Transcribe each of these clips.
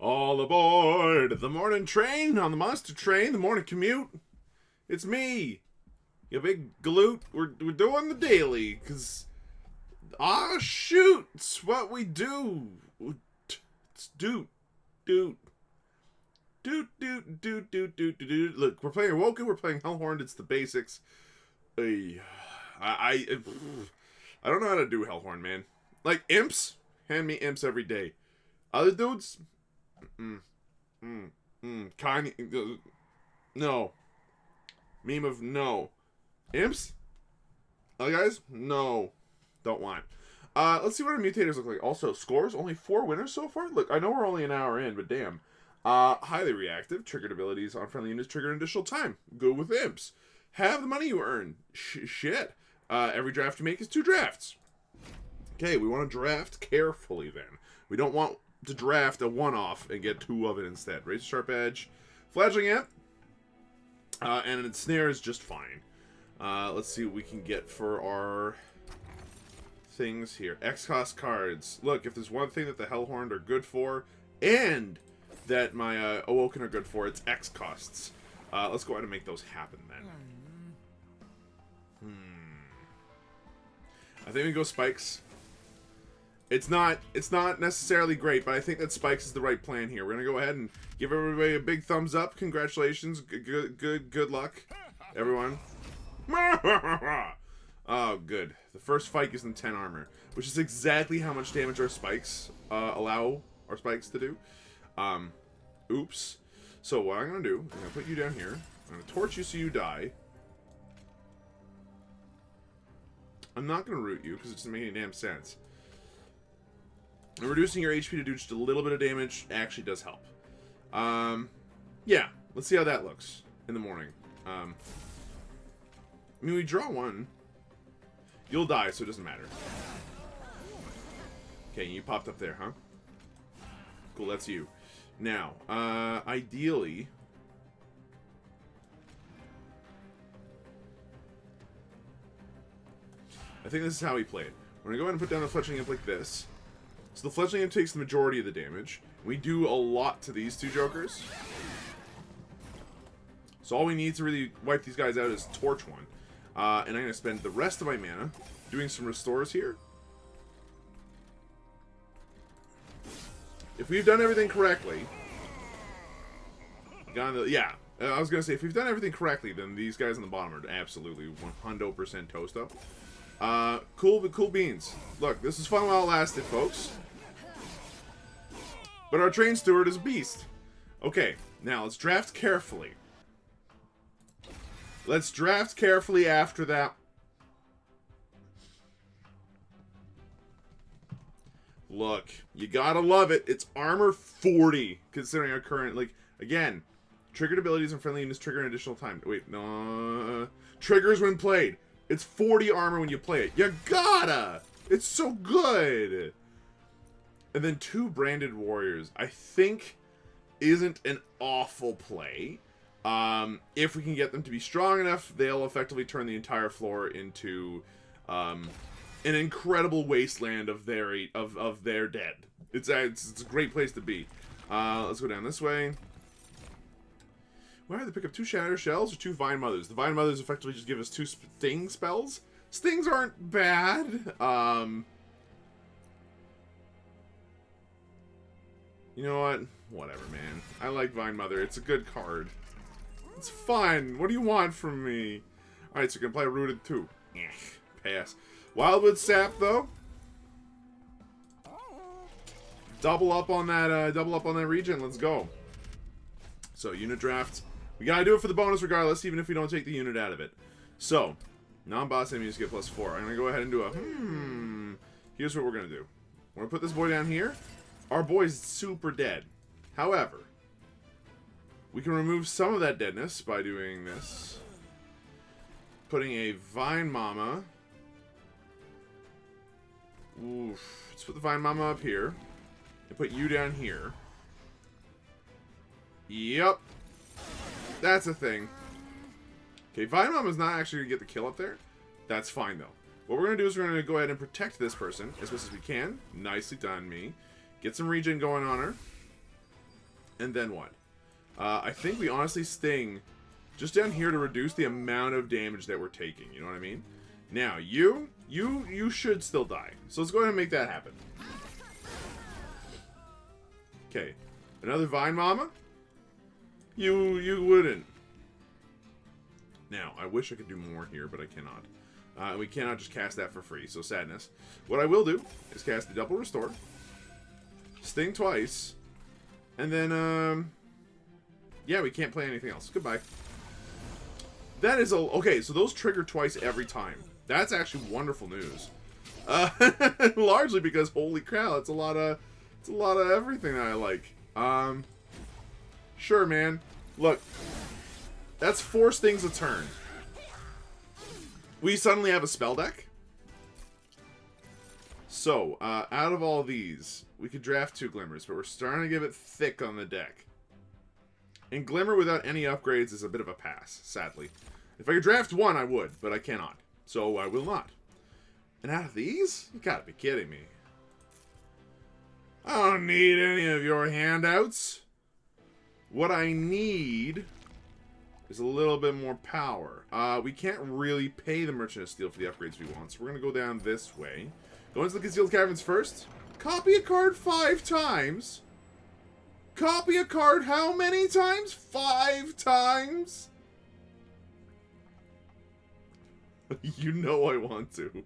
All aboard the morning train on the monster train, the morning commute. It's me, you big galoot. We're doing the daily, because, shoot, it's what we do. It's doot. Look, we're playing Awoken, we're playing Hellhorned, it's the basics. I don't know how to do Hellhorn, man. Like, imps, hand me imps every day. Other dudes, kind, no. Meme of no. Imps? Other guys? No. Don't want. Let's see what our mutators look like. Also, scores? Only 4 winners so far? Look, I know we're only an hour in, but damn. Highly reactive. Triggered abilities on friendly units trigger an additional time. Good with imps. Have the money you earn. Shit. Every draft you make is 2 drafts. Okay, we want to draft carefully then. We don't want to draft a one-off and get 2 of it instead. Razor Sharp Edge. Fledgling Imp. And its snare is just fine. Let's see what we can get for our things here. X-Cost cards. Look, if there's one thing that the Hellhorned are good for, and that my Awoken are good for, it's X-Costs. Let's go ahead and make those happen then. I think we go Spikes. It's not necessarily great, but I think that Spikes is the right plan here. We're gonna go ahead and give everybody a big thumbs up. Congratulations. Good luck, everyone. Oh, good. The first fight gives them 10 armor, which is exactly how much damage our spikes allow our spikes to do. Oops. So what I'm gonna do, I'm gonna put you down here. I'm gonna torch you so you die. I'm not gonna root you because it doesn't make any damn sense. And reducing your HP to do just a little bit of damage actually does help. Yeah, let's see how that looks in the morning. I mean, we draw 1. You'll die, so it doesn't matter. Okay, you popped up there, huh? Cool, that's you. Now, ideally, I think this is how we play it. We're gonna go ahead and put down the Fletchling Imp like this. So the Fletchling Imp takes the majority of the damage. We do a lot to these 2 jokers. So all we need to really wipe these guys out is torch 1. And I'm going to spend the rest of my mana doing some restores here. If we've done everything correctly... yeah, I was going to say, if we've done everything correctly, then these guys on the bottom are absolutely 100% toast up. Cool beans. Look, this is fun while it lasted, folks. But our train steward is a beast. Okay, now let's draft carefully. Let's draft carefully after that. Look, you gotta love it. It's armor 40, considering our current, like, again, triggered abilities and friendly units trigger an additional time. Wait, no. Triggers when played. It's 40 armor when you play it. You gotta! It's so good! And then 2 branded warriors, I think, isn't an awful play. If we can get them to be strong enough, they'll effectively turn the entire floor into an incredible wasteland of their dead. It's a great place to be. Let's go down this way. Why did they pick up 2 Shatter Shells or 2 Vine Mothers? The Vine Mothers effectively just give us 2 Sting spells. Stings aren't bad. You know what? Whatever, man. I like Vine Mother. It's a good card. It's fun. What do you want from me? Alright, so you can play Rooted too. Pass. Wildwood Sap, though. Double up on that regen. Let's go. So, unit draft. We gotta do it for the bonus regardless, even if we don't take the unit out of it. So, non-boss enemies get +4. I'm gonna go ahead and do a Here's what we're gonna do. We're gonna put this boy down here. Our boy's super dead. However, we can remove some of that deadness by doing this. Putting a Vine Mama. Oof. Let's put the Vine Mama up here. And put you down here. Yep. That's a thing. Okay, Vine Mama's not actually going to get the kill up there. That's fine, though. What we're going to do is we're going to go ahead and protect this person as best as we can. Nicely done, me. Get some regen going on her. And then what? I think we honestly sting just down here to reduce the amount of damage that we're taking. You know what I mean? Now, you should still die. So let's go ahead and make that happen. Okay. Another Vine Mama? You wouldn't. Now, I wish I could do more here, but I cannot. We cannot just cast that for free, so sadness. What I will do is cast the double restore, sting twice, and then, yeah, we can't play anything else. Goodbye. That is okay, so those trigger twice every time. That's actually wonderful news. Largely because, holy cow, it's a lot of everything that I like. Sure, man. Look, that's 4 stings a turn. We suddenly have a spell deck. So, out of all these, we could draft 2 Glimmers, but we're starting to give it thick on the deck. And Glimmer without any upgrades is a bit of a pass, sadly. If I could draft 1, I would, but I cannot. So, I will not. And out of these? You gotta be kidding me. I don't need any of your handouts. What I need is a little bit more power. We can't really pay the Merchant of Steel for the upgrades we want, so we're going to go down this way. Go into the Concealed Caverns first. Copy a card 5 times. Copy a card how many times? 5 times? You know I want to.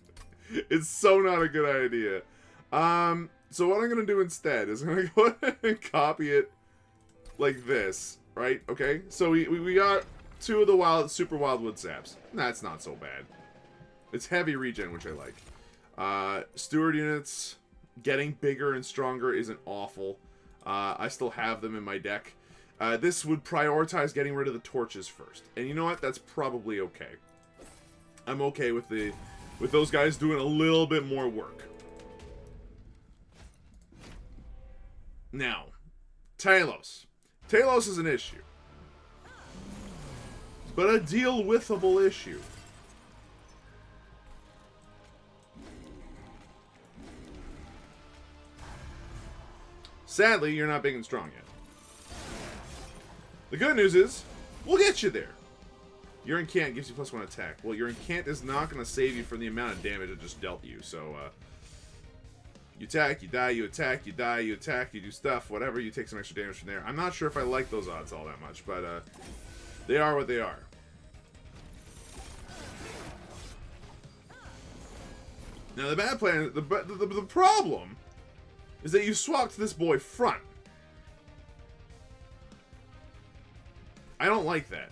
It's so not a good idea. So what I'm going to do instead is I'm going to go ahead and copy it like this, right? Okay, so we got 2 of the super wildwood saps. That's not so bad. It's heavy regen, which I like. Steward units getting bigger and stronger isn't awful. I still have them in my deck. This would prioritize getting rid of the torches first, and you know what? That's probably okay. I'm okay with those guys doing a little bit more work. Now, Talos. Talos is an issue. But a deal-withable issue. Sadly, you're not big and strong yet. The good news is, we'll get you there. Your Incant gives you +1 attack. Well, your Incant is not going to save you from the amount of damage it just dealt you, so, you attack, you die, you attack, you die, you attack, you do stuff, whatever, you take some extra damage from there. I'm not sure if I like those odds all that much, but, they are what they are. Now, the bad plan, the problem is that you swapped this boy front. I don't like that.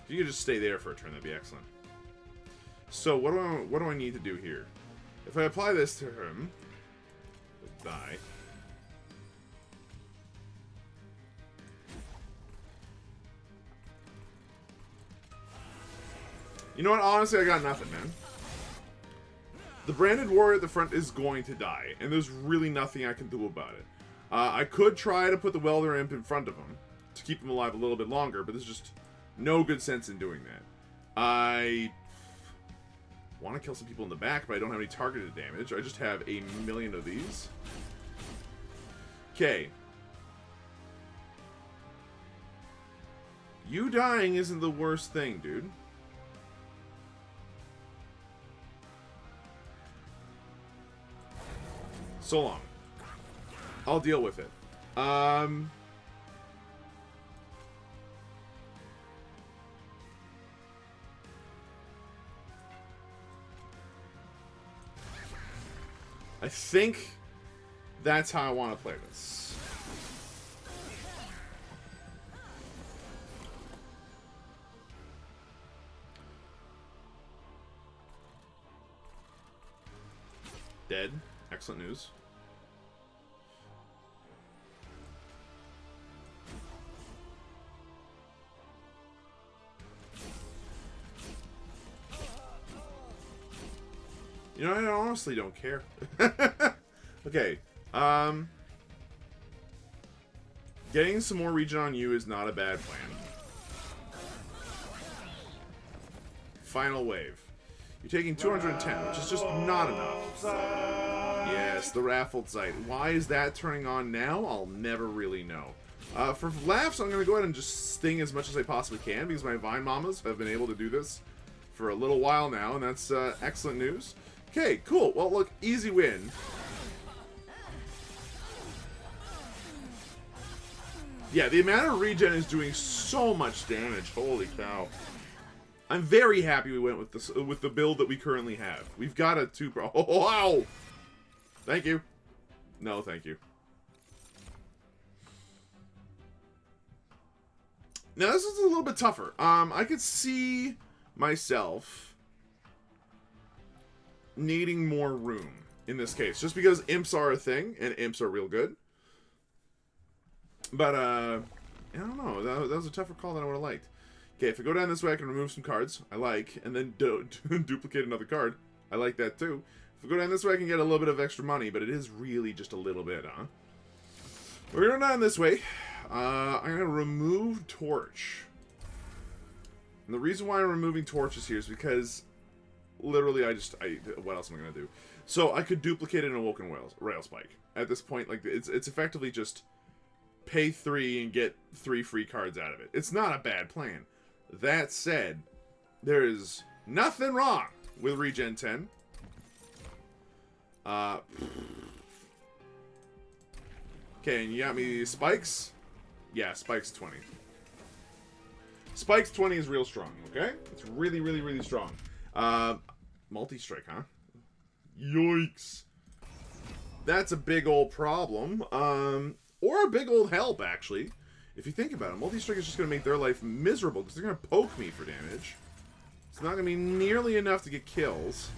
If you could just stay there for a turn, that'd be excellent. So, what do I need to do here? If I apply this to him, he'll die. You know what? Honestly, I got nothing, man. The branded warrior at the front is going to die, and there's really nothing I can do about it. I could try to put the welder imp in front of him to keep him alive a little bit longer, but there's just no good sense in doing that. I want to kill some people in the back, but I don't have any targeted damage. I just have a million of these. Okay. You dying isn't the worst thing, dude. So long. I'll deal with it. I think that's how I want to play this. Dead. Excellent news. You know, I honestly don't care. Okay. Getting some more regen on you is not a bad plan. Final wave. You're taking 210, which is just not enough. Yes, the raffled sight. Why is that turning on now? I'll never really know. For laughs, I'm going to go ahead and just sting as much as I possibly can, because my Vine Mamas have been able to do this for a little while now, and that's excellent news. Okay, cool. Well, look, easy win. Yeah, the amount of regen is doing so much damage. Holy cow. I'm very happy we went with this with the build that we currently have. We've got a 2 pro. Oh, wow! Thank you. No, thank you. Now, this is a little bit tougher. I could see myself needing more room in this case, just because imps are a thing, and imps are real good. But, I don't know. That was a tougher call than I would have liked. Okay, if I go down this way, I can remove some cards. I like. And then duplicate another card. I like that, too. If I go down this way, I can get a little bit of extra money, but it is really just a little bit, huh? We're going down this way. I'm going to remove Torch. And the reason why I'm removing Torches here is because literally what else am I going to do? So I could duplicate an Awoken Rail Spike. At this point, like, it's effectively just pay 3 and get 3 free cards out of it. It's not a bad plan. That said, there is nothing wrong with Regen 10. Okay, and you got me spikes? Yeah, spikes 20. Spikes 20 is real strong, okay? It's really, really, really strong. Multi-strike, huh? Yikes. That's a big old problem. Or a big old help, actually. If you think about it, multi-strike is just going to make their life miserable because they're going to poke me for damage. It's not going to be nearly enough to get kills.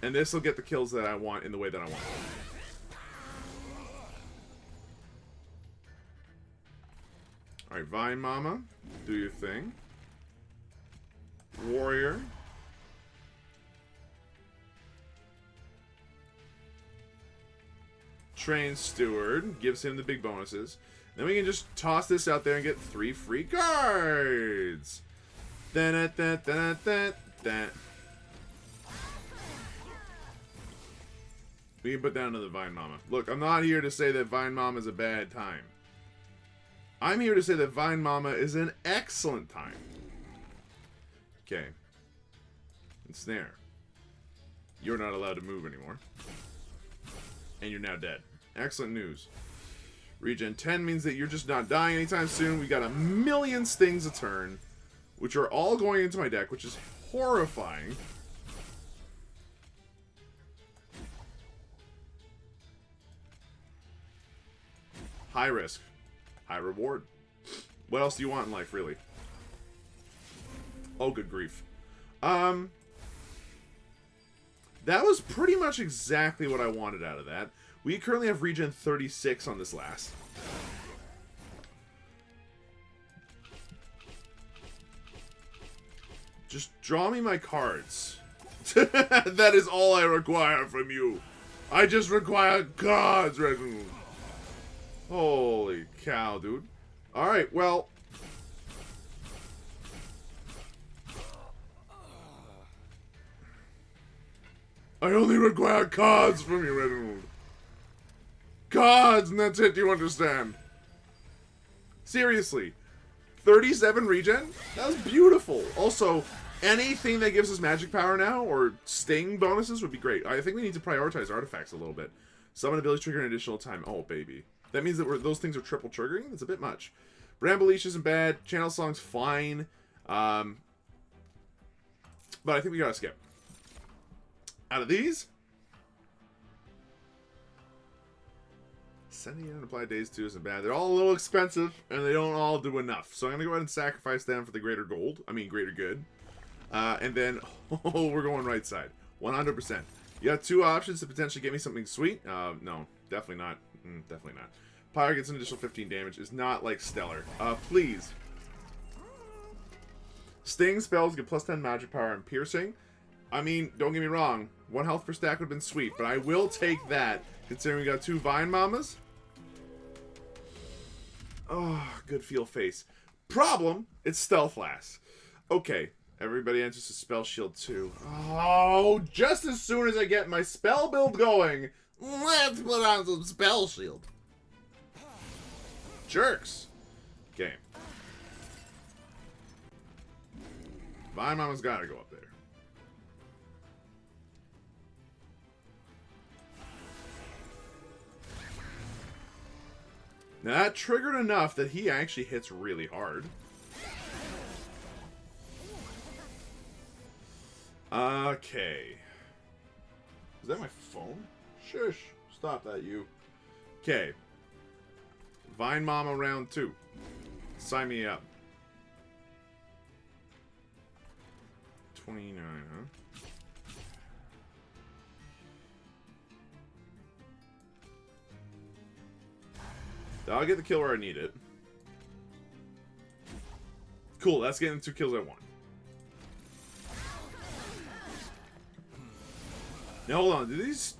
And this will get the kills that I want in the way that I want. Alright, Vine Mama, do your thing. Warrior. Train Steward gives him the big bonuses. Then we can just toss this out there and get 3 free cards. We can put down another Vine Mama. Look, I'm not here to say that Vine Mama is a bad time. I'm here to say that Vine Mama is an excellent time. Okay. Ensnare. You're not allowed to move anymore. And you're now dead. Excellent news. Regen 10 means that you're just not dying anytime soon. We got a million stings a turn, which are all going into my deck, which is horrifying. High risk. High reward. What else do you want in life, really? Oh, good grief. That was pretty much exactly what I wanted out of that. We currently have regen 36 on this last. Just draw me my cards. That is all I require from you. I just require cards, Reginald. Holy cow, dude. Alright, well. I only require cards from you, Reginald. Cards, and that's it, do you understand? Seriously. 37 regen? That was beautiful. Also, anything that gives us magic power now, or sting bonuses, would be great. I think we need to prioritize artifacts a little bit. Summon abilities trigger an additional time. Oh, baby. That means that those things are triple triggering? That's a bit much. Bramble Leash isn't bad. Channel Song's fine. But I think we gotta skip. Out of these, sending in and apply days 2 isn't bad. They're all a little expensive, and they don't all do enough. So I'm going to go ahead and sacrifice them for the greater good. And then, oh, we're going right side. 100%. You got 2 options to potentially get me something sweet. No, definitely not. Definitely not. Pyre gets an additional 15 damage. Is not like stellar. Please. Sting spells get plus 10 magic power and piercing. I mean, don't get me wrong. 1 health per stack would have been sweet, but I will take that, considering we got 2 Vine Mamas. Oh, good feel face. Problem, it's stealth last. Okay, everybody enters a spell shield too. Oh, just as soon as I get my spell build going, let's put on some spell shield. Jerks. Okay. Vine Mama's gotta go up there. Now that triggered enough that he actually hits really hard. Okay. Is that my phone? Shush. Stop that, you. Okay. Vine Mama round 2. Sign me up. 29, huh? I'll get the kill where I need it. Cool, that's getting 2 kills I want. Now hold on, do these...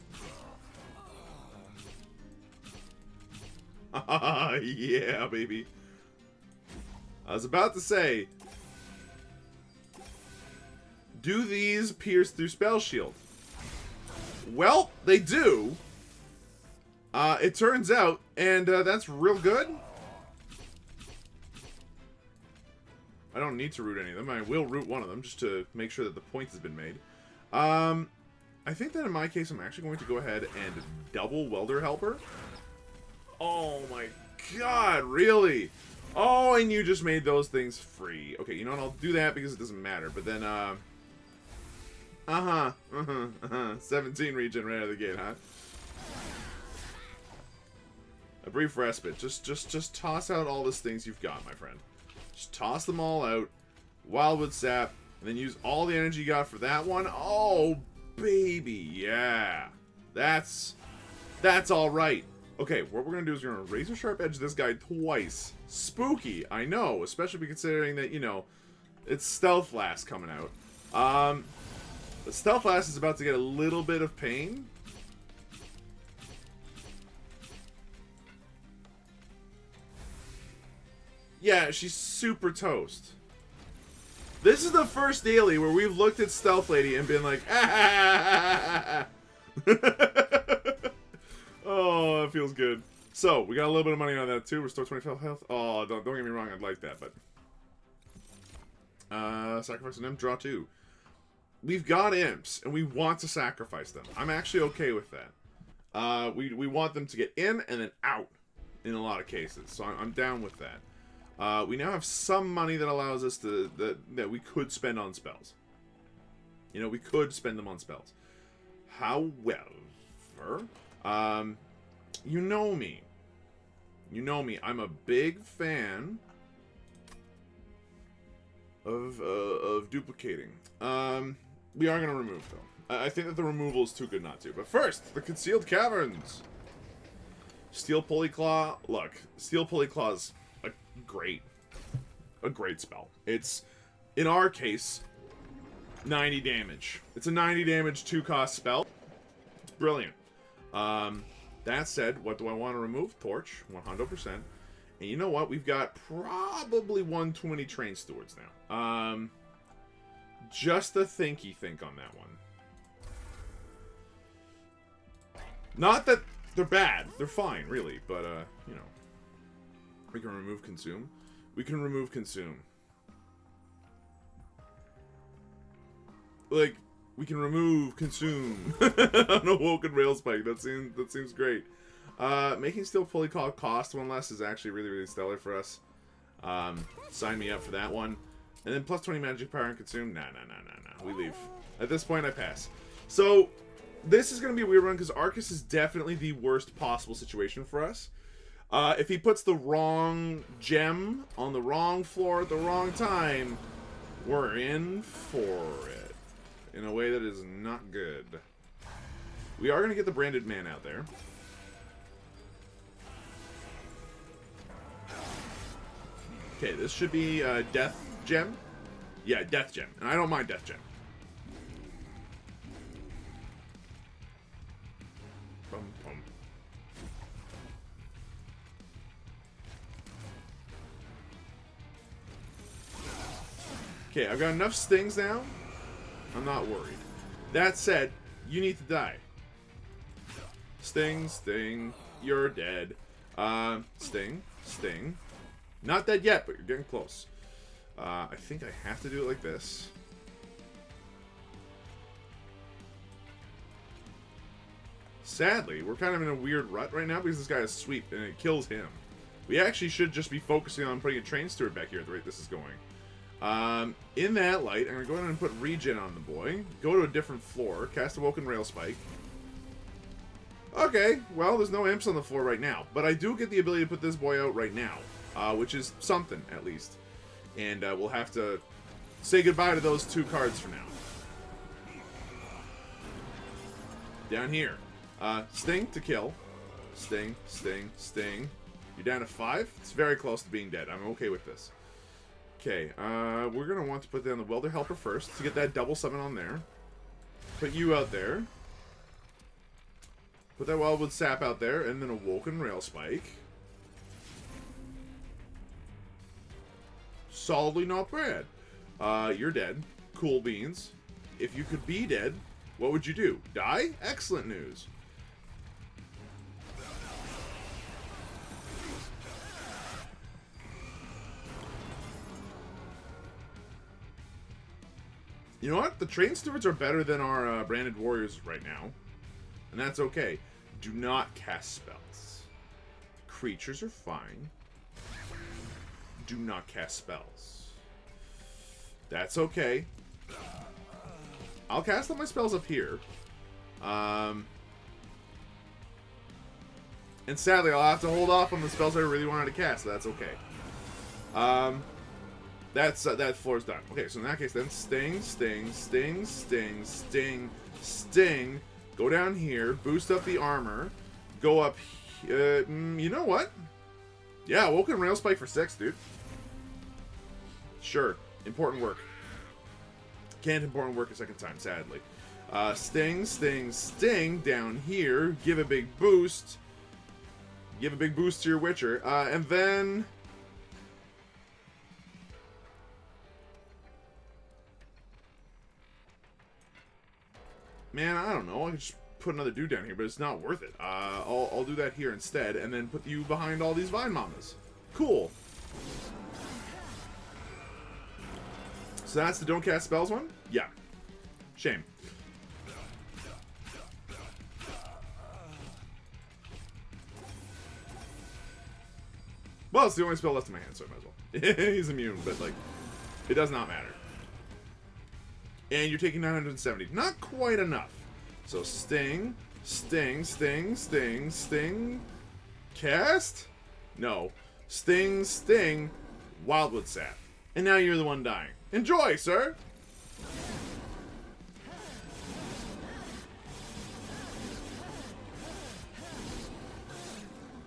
yeah, baby. I was about to say... Do these pierce through spell shield? Well, they do. It turns out, and that's real good. I don't need to root any of them. I will root one of them just to make sure that the point has been made. I think that in my case, I'm actually going to go ahead and double Welder Helper. Oh my god, really? Oh, and you just made those things free. Okay, you know what? I'll do that because it doesn't matter. But then, 17 regen right out of the gate, huh? A brief respite. Just toss out all those things you've got, my friend. Just toss them all out. Wildwood sap. And then use all the energy you got for that one. Oh, baby. Yeah. That's alright. Okay, what we're going to do is we're going to razor sharp edge this guy twice. Spooky, I know. Especially considering that, you know, it's Stealth Last coming out. The Stealth Last is about to get a little bit of pain. Yeah, she's super toast. This is the first daily where we've looked at Stealth Lady and been like, ah. Oh, that feels good. So, we got a little bit of money on that too. Restore 25 health. Oh, don't get me wrong, I'd like that, but... sacrifice an imp, draw 2. We've got imps, and we want to sacrifice them. I'm actually okay with that. We want them to get in and then out in a lot of cases, so I'm down with that. We now have some money that allows us to... that we could spend on spells. You know, we could spend them on spells. However... you know me. You know me. I'm a big fan of duplicating. We are going to remove, though. I think that the removal is too good not to. But first, the Concealed Caverns. Steel Pulley Claw. Look, Steel Pulley Claw's a great spell. It's, in our case, 90 damage. It's a 90 damage 2-cost spell. It's brilliant. That said, what do I want to remove? Torch, 100%. And you know what? We've got probably 120 Train Stewards now. Just a thinky think on that one. Not that they're bad. They're fine, really. But, you know. We can remove Consume. We can remove Consume. Like... We can remove Consume on a Woken Rail Spike. That seems great. Making Steel Pulley Claw cost 1 less is actually really, really stellar for us. Sign me up for that one. And then plus 20 magic power and Consume. Nah. We leave. At this point, I pass. So, this is going to be a weird one because Arcus is definitely the worst possible situation for us. If he puts the wrong gem on the wrong floor at the wrong time, we're in for it. In a way that is not good. We are going to get the Branded Man out there. Okay, this should be Death Gem. Yeah, Death Gem. And I don't mind Death Gem. Bum, bum. Okay, I've got enough stings now. I'm not worried. That said, you need to die. Sting, sting. You're dead. Sting, sting. Not dead yet, but you're getting close. I think I have to do it like this. Sadly, we're kind of in a weird rut right now because this guy is sweep and it kills him. We actually should just be focusing on putting a train steward back here at the rate this is going. In that light, I'm going to go ahead and put regen on the boy. Go to a different floor. Cast Awoken Rail Spike. Okay, well, there's no imps on the floor right now. But I do get the ability to put this boy out right now. Which is something, at least. And we'll have to say goodbye to those 2 cards for now. Down here. Sting to kill. Sting, sting, sting. You're down to 5. It's very close to being dead. I'm okay with this. Okay, we're going to want to put down the Welder Helper first to get that double summon on there. Put you out there. Put that Wildwood Sap out there, and then Awoken Rail Spike. Solidly not bad. You're dead. Cool beans. If you could be dead, what would you do? Die? Excellent news. You know what? The train stewards are better than our branded warriors right now. And that's okay. Do not cast spells. Creatures are fine. Do not cast spells. That's okay. I'll cast all my spells up here. And sadly, I'll have to hold off on the spells I really wanted to cast, so that's okay. That floor's done. Okay, so in that case, then sting, sting, sting, sting, sting, sting. Go down here, boost up the armor. Go up. You know what? Yeah, Woken Rail Spike for 6, dude. Sure, important work. Can't important work a second time, sadly. Sting, sting, sting down here. Give a big boost. Give a big boost to your Witcher. And then... Man, I don't know. I could just put another dude down here, but it's not worth it. I'll do that here instead, and then put you behind all these Vine Mamas. Cool. So that's the don't cast spells one? Yeah. Shame. Well, it's the only spell left in my hand, so I might as well. He's immune, but, like, it does not matter. And you're taking 970. Not quite enough. So sting, sting, sting, sting, sting. Cast? No. Sting, sting, Wildwood Sap. And now you're the one dying. Enjoy, sir!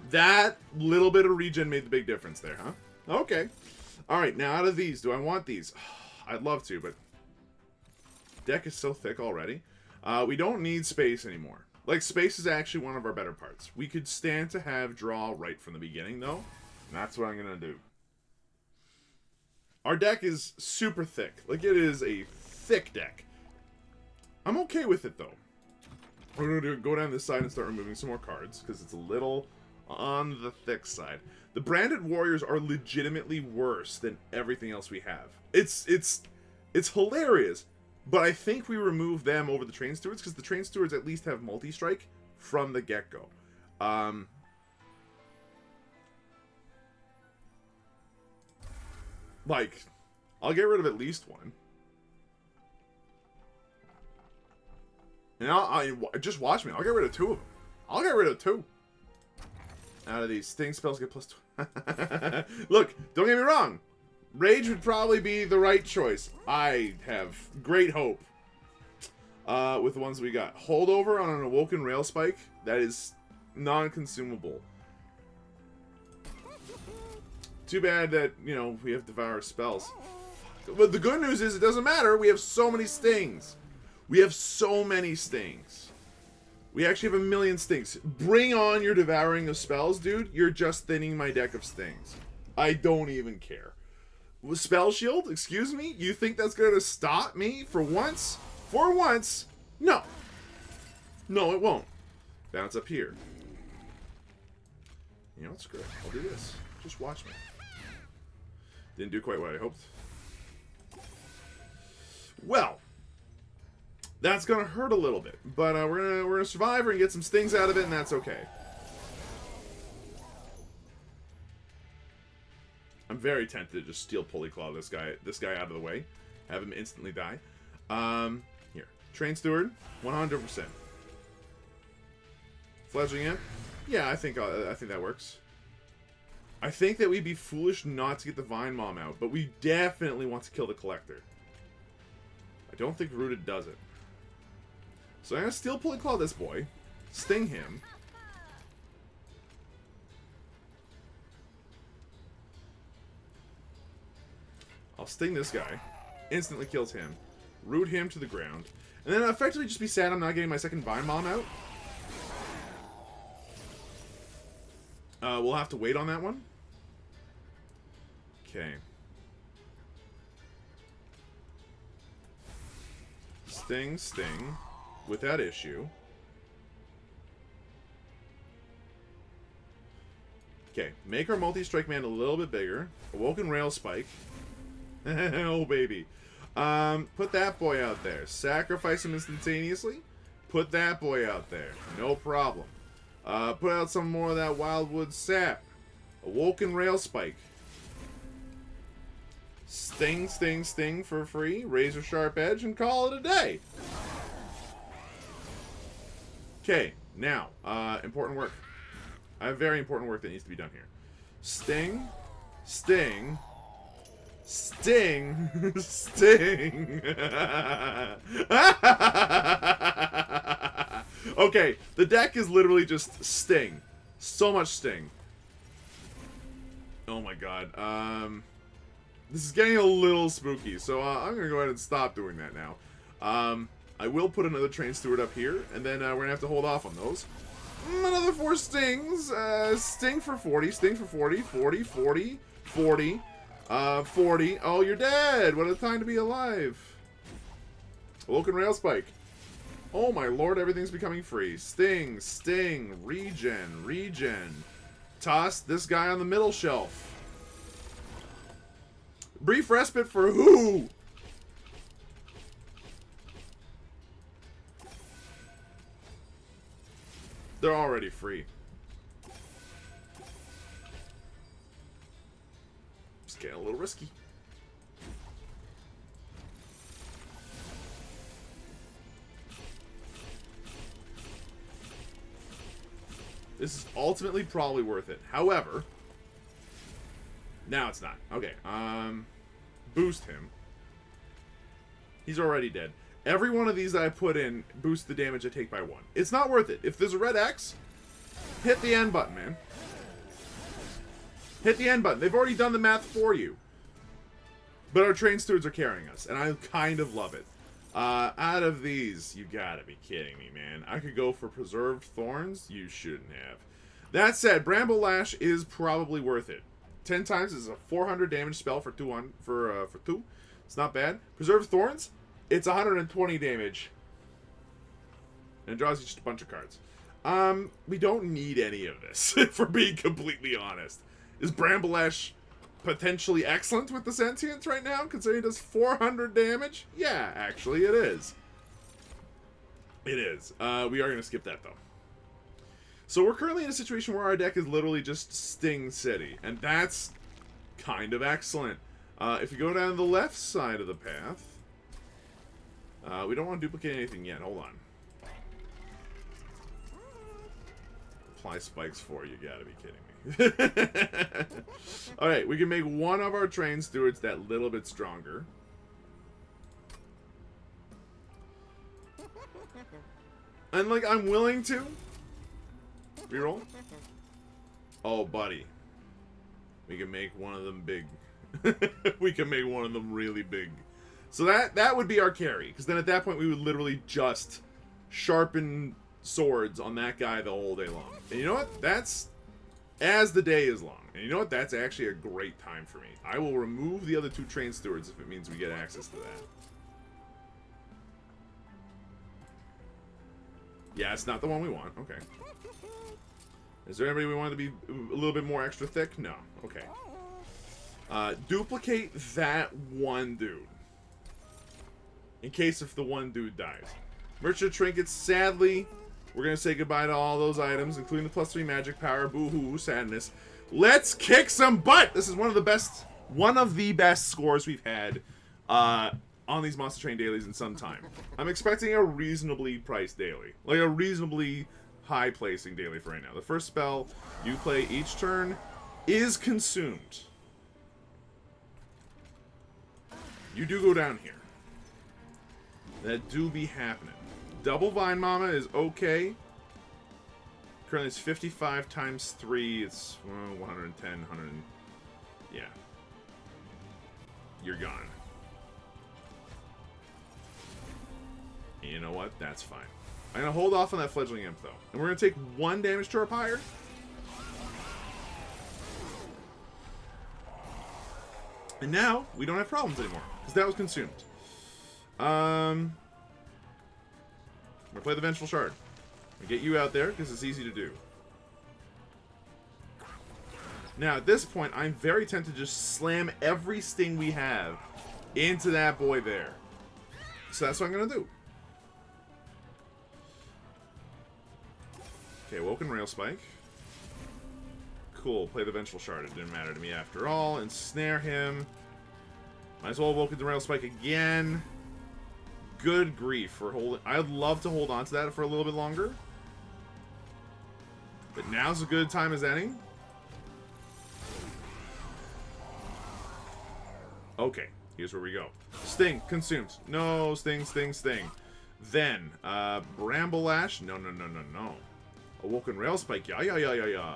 That little bit of regen made the big difference there, huh? Okay. Alright, now out of these, do I want these? I'd love to, but... Deck is so thick already. We don't need space anymore. Like, space is actually one of our better parts. We could stand to have draw right from the beginning, though. And that's what I'm going to do. Our deck is super thick. Like, it is a thick deck. I'm okay with it, though. We're going to go down this side and start removing some more cards, because it's a little on the thick side. The branded warriors are legitimately worse than everything else we have. It's hilarious. But I think we remove them over the train stewards, because the train stewards at least have multi-strike from the get-go. Like, I'll get rid of at least one. And I'll just watch me. I'll get rid of 2 of them. I'll get rid of 2. Out of these, sting spells get plus 2. Look, don't get me wrong. Rage would probably be the right choice. I have great hope with the ones we got. Holdover on an Awoken Rail Spike. That is non-consumable. Too bad that, you know, we have Devour spells. But the good news is it doesn't matter. We have so many stings. We have so many stings. We actually have 1,000,000 stings. Bring on your devouring of spells, dude. You're just thinning my deck of stings. I don't even care. Spell shield? Excuse me? You think that's going to stop me for once? For once? No. No, it won't. Bounce up here. You know what? Screw it. I'll do this. Just watch me. Didn't do quite what I hoped. Well, that's gonna hurt a little bit, but we're gonna survive. We're gonna get some stings out of it, and that's okay. I'm very tempted to just steel pulley claw this guy out of the way, have him instantly die. Here, train steward, 100%. Fledgling in, yeah, I think that works. I think that we'd be foolish not to get the Vine Mom out, but we definitely want to kill the Collector. I don't think Rooted does it. So I'm going to Steel Pulley Claw this boy, sting him. I'll sting this guy, instantly kills him, root him to the ground, and then effectively just be sad I'm not getting my second Vine Mom out. We'll have to wait on that one. Okay. Sting, sting. Without issue. Okay. Make our multi-strike man a little bit bigger. Awoken Rail Spike. Oh, baby. Put that boy out there. Sacrifice him instantaneously. Put that boy out there. No problem. Put out some more of that Wildwood Sap. Awoken Rail Spike. Sting, sting, sting for free. Razor Sharp Edge and call it a day. Okay, now, important work. I have very important work that needs to be done here. Sting, sting, sting, sting. Okay, the deck is literally just sting. So much sting. Oh my god. This is getting a little spooky, so I'm going to go ahead and stop doing that now. I will put another Train Steward up here, and then we're going to have to hold off on those. Another 4 stings. Sting for 40, sting for 40, 40, 40, 40, 40. Oh, you're dead. What a time to be alive. Awoken Rail Spike. Oh my lord, everything's becoming free. Sting, sting, regen, regen. Toss this guy on the middle shelf. Brief respite for who? They're already free. Just getting a little risky. This is ultimately probably worth it. However, now it's not. Okay, boost him. He's already dead. Every one of these that I put in boosts the damage I take by 1. It's not worth it. If there's a red X, hit the end button, man. Hit the end button. They've already done the math for you. But our train stewards are carrying us, and I kind of love it. Out of these, you gotta be kidding me, man. I could go for Preserved Thorns. You shouldn't have. That said, Bramble Lash is probably worth it. 10 times is a 400 damage spell for 2. It's not bad. Preserved Thorns, it's 120 damage. And it draws you just a bunch of cards. We don't need any of this, if we're being completely honest. Is Bramble Lash potentially excellent with the Sentience right now, considering it does 400 damage? Yeah, actually it is. It is. We are going to skip that, though. So we're currently in a situation where our deck is literally just Sting City, and that's kind of excellent. If you go down the left side of the path, we don't want to duplicate anything yet. Hold on. Apply spikes for you. Gotta be kidding me. Alright, we can make one of our train stewards that little bit stronger. And, like, I'm willing to. Reroll. Oh, buddy. We can make one of them big. We can make one of them really big. So that would be our carry. Because then at that point we would literally just sharpen swords on that guy the whole day long. And you know what? That's as the day is long. And you know what? That's actually a great time for me. I will remove the other 2 train stewards if it means we get access to that. Yeah, it's not the one we want. Okay. Is there anybody we want to be a little bit more extra thick? No. Okay. Duplicate that one dude. In case if the one dude dies. Merchant trinkets, sadly, we're going to say goodbye to all those items, including the +3 magic power. Boo-hoo, sadness. Let's kick some butt! This is one of the best scores we've had on these Monster Train dailies in some time. I'm expecting a reasonably priced daily. Like a reasonably high placing daily for right now. The first spell you play each turn is consumed. You do go down here. That do be happening. Double Vine Mama is okay. Currently it's 55 times 3. It's 110, 100. Yeah. You're gone. And you know what? That's fine. I'm going to hold off on that Fledgling Imp, though. And we're going to take 1 damage to our Pyre. And now, we don't have problems anymore. Because that was consumed. We're going to play the Vengeful Shard. We get you out there, because it's easy to do. Now, at this point, I'm very tempted to just slam every sting we have into that boy there. So that's what I'm going to do. Okay, Woken Rail Spike. Cool, play the Vengeful Shard. It didn't matter to me after all. Ensnare him. Might as well have Woken the Rail Spike again. Good grief for holding. I'd love to hold on to that for a little bit longer. But now's a good time as any. Okay, here's where we go. Sting, consumed. No, Sting, Sting, Sting. Then, Bramble Lash. No, no, no, no, no. Awoken Rail Spike. Yeah, yeah, yeah, yeah, yeah.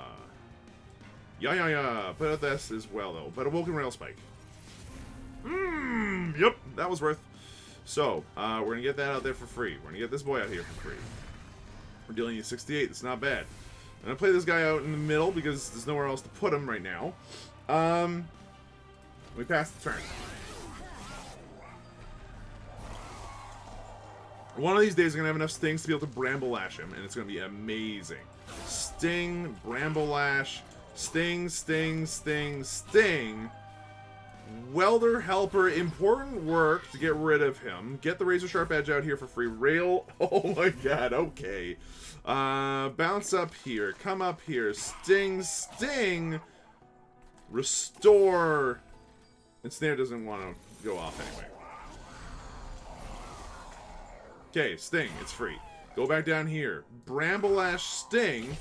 Yeah, yeah, yeah. Put out this as well, though. But Awoken Rail Spike. Yep, that was worth. So, we're going to get that out there for free. We're going to get this boy out here for free. We're dealing you 68. That's not bad. I'm going to play this guy out in the middle because there's nowhere else to put him right now. We passed the turn. One of these days, I'm going to have enough stings to be able to Bramble Lash him, and it's going to be amazing. Sting, Bramble Lash, Sting, Sting, Sting, Sting. Welder Helper, important work to get rid of him. Get the Razor Sharp Edge out here for free. Rail, oh my god, okay. Bounce up here, come up here. Sting, Sting. Restore. And Snare doesn't want to go off anyway. Okay, Sting, it's free. Go back down here. Bramble-Lash, Sting.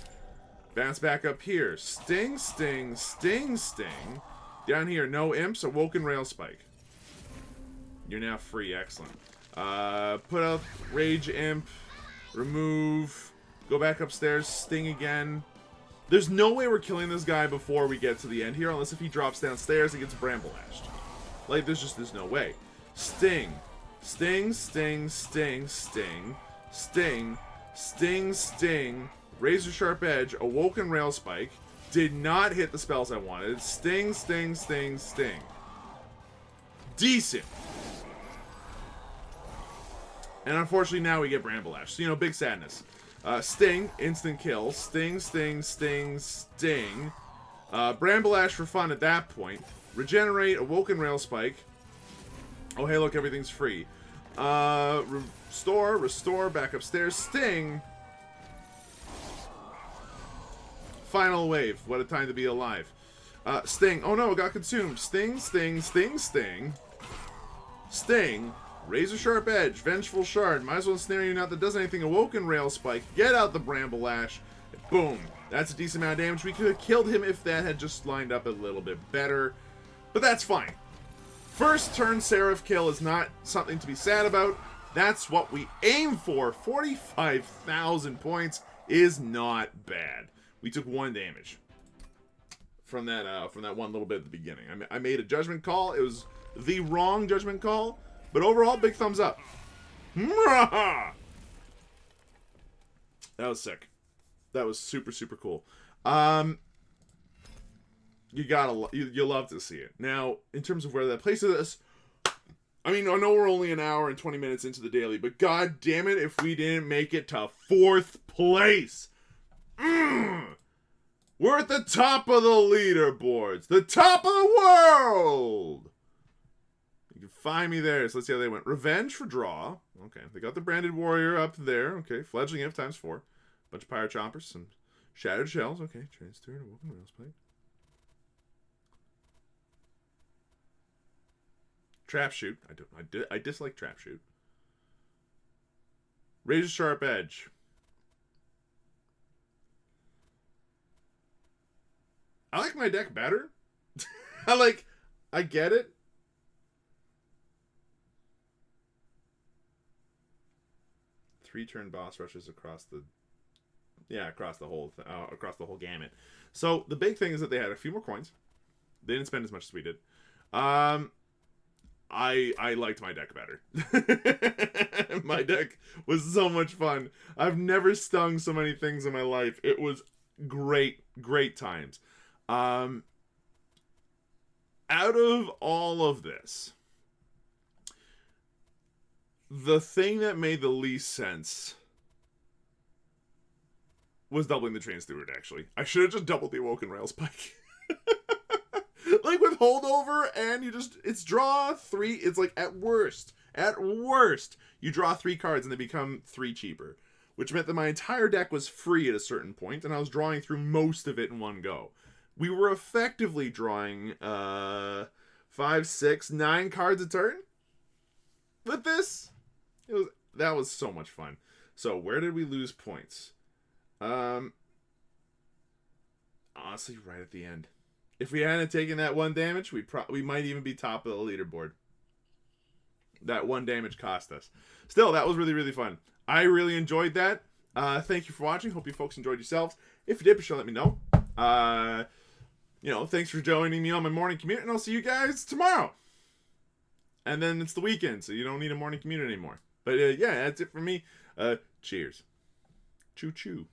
Bounce back up here. Sting, Sting, Sting, Sting. Down here, no imps, Awoken Rail Spike. You're now free, excellent. Put out Rage Imp. Remove. Go back upstairs, Sting again. There's no way we're killing this guy before we get to the end here, unless if he drops downstairs and gets Bramble-Lashed. Like, there's no way. Sting. Sting, Sting, Sting, Sting, Sting, Sting, Sting, Razor Sharp Edge, Awoken Rail Spike. Did not hit the spells I wanted. Sting, Sting, Sting, Sting. Decent. And unfortunately now we get Bramble Lash. So, you know, big sadness. Sting, instant kill. Sting, Sting, Sting, Sting. Bramble Lash for fun at that point. Regenerate, Awoken Rail Spike. Oh, hey, look, everything's free. Restore, back upstairs. Sting. Final wave. What a time to be alive. Sting. Oh, no, it got consumed. Sting, Sting, Sting, Sting. Sting. Razor Sharp Edge. Vengeful Shard. Might as well ensnare you, not that does anything. Awoken Rail Spike. Get out the Bramble Lash. Boom. That's a decent amount of damage. We could have killed him if that had just lined up a little bit better. But that's fine. First turn Seraph kill is not something to be sad about. That's what we aim for. 45,000 points is not bad. We took 1 damage from that one little bit at the beginning. I made a judgment call. It was the wrong judgment call, but overall, big thumbs up. That was sick. That was super, super cool. you love to see it. Now, in terms of where that places us, I mean, I know we're only an hour and 20 minutes into the daily, but god damn it if we didn't make it to 4th place. We're at the top of the leaderboards. The top of the world. You can find me there. So let's see how they went. Revenge for draw. Okay. They got the branded warrior up there. Okay. Fledgling Imp times 4. Bunch of pyre chompers. Some shattered shells. Okay. Transfer to Woken Rails Plate. Trap shoot. I dislike trap shoot. Razor sharp edge. I like my deck better. I get it. Three-turn boss rushes across the whole gamut. So the big thing is that they had a few more coins. They didn't spend as much as we did. I liked my deck better. My deck was so much fun. I've never stung so many things in my life. It was great times. Out of all of this, the thing that made the least sense was doubling the Train Steward, actually. I should have just doubled the Awoken Rails Pike. Like with holdover, and it's draw 3. It's like at worst, you draw 3 cards and they become 3 cheaper, which meant that my entire deck was free at a certain point, and I was drawing through most of it in one go. We were effectively drawing 5, 6, 9 cards a turn with this. That was so much fun. So where did we lose points? Honestly, right at the end. If we hadn't taken that 1 damage, we might even be top of the leaderboard. That 1 damage cost us. Still, that was really fun. I really enjoyed that. Thank you for watching. Hope you folks enjoyed yourselves. If you did, be sure to let me know. Thanks for joining me on my morning commute, and I'll see you guys tomorrow. And then it's the weekend, so you don't need a morning commute anymore. But yeah, that's it for me. Cheers. Choo choo.